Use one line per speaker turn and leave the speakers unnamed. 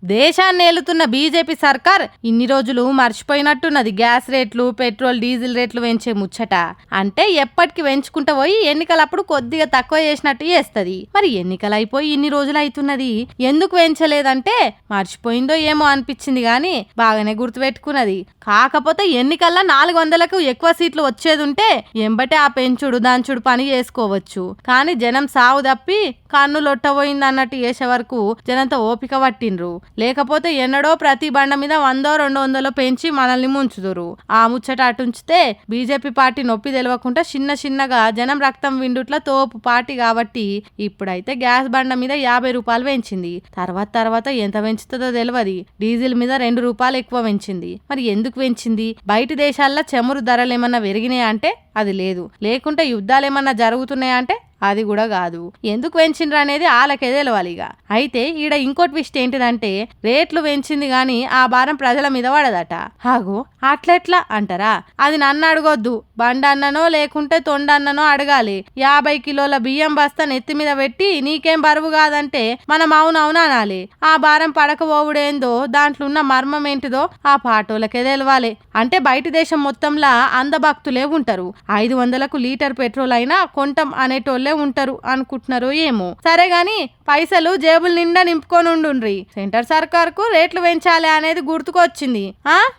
దేశాన్ని ఏలుతున్న బీజేపీ సర్కార్ ఇన్ని రోజులు మర్చిపోయినట్టున్నది గ్యాస్ రేట్లు, పెట్రోల్, డీజిల్ రేట్లు పెంచే ముచ్చట. అంటే ఎప్పటికి పెంచుకుంటూ పోయి ఎన్నికలప్పుడు కొద్దిగా తక్కువ చేసినట్టు చేస్తుంది. మరి ఎన్నికలు అయిపోయి ఇన్ని రోజులు అవుతున్నది, ఎందుకు పెంచలేదంటే మర్చిపోయిందో ఏమో అనిపించింది గాని బాగానే గుర్తుపెట్టుకున్నది. కాకపోతే ఎన్నికల్లో 400కు ఎక్కువ సీట్లు వచ్చేది ఉంటే ఎంబటే ఆ పెంచుడు దంచుడు పని చేసుకోవచ్చు. కానీ జనం సావు తప్పి కన్ను లొట్టబోయింది అన్నట్టు చేసే వరకు జనంతో ఓపిక పట్టిండ్రు. లేకపోతే ఎన్నడో ప్రతి బండ మీద 100-200 పెంచి మనల్ని ముంచుదురు. ఆ ముచ్చట అటుంచితే బీజేపీ పార్టీ నొప్పి తెలవకుండా చిన్నగా జనం రక్తం విండుట్ల తోపు పార్టీ కాబట్టి ఇప్పుడైతే గ్యాస్ బండ మీద 50 రూపాయలు పెంచింది. తర్వాత ఎంత పెంచుతుందో తెలియదు. డీజిల్ మీద 2 రూపాయలు ఎక్కువ పెంచింది. మరి ఎందుకు పెంచింది? బయట దేశాల్లో చమురు ధరలు ఏమన్నా పెరిగినాయా అంటే అది లేదు. లేకుంటే యుద్ధాలు ఏమన్నా జరుగుతున్నాయా అంటే అది కూడా కాదు. ఎందుకు పెంచిండ్రు అనేది వాళ్ళకే తెలవాలి. ఇక అయితే ఈడ ఇంకో ట్విస్ట్ ఏంటిదంటే రేట్లు పెంచింది గాని ఆ భారం ప్రజల మీద పడదట. హాగో అట్లెట్లా అంటారా? అది నన్ను అడగొద్దు, బండన్ననో లేకుంటే తొండన్ననో అడగాలి. 50 కిలోల బియ్యం బస్తా నెత్తి మీద పెట్టి నీకేం బరువు కాదంటే మనం అవునవును అనాలి. ఆ భారం పడకపోవుడేందో దాంట్లో ఉన్న మర్మం ఏంటిదో ఆ పాటోలకే తెలవాలి. అంటే బయట దేశం మొత్తంలా అందభక్తులే ఉంటారు. 500కు లీటర్ పెట్రోల్ అయినా కొంటాం అనేటోళ్ళే ఉంటారు అనుకుంటున్నారో ఏమో. సరే గాని పైసలు జేబులు నిండా నింపుకొని ఉండుండ్రి. సెంటర్ సర్కార్ కు రేట్లు పెంచాలి అనేది గుర్తుకొచ్చింది.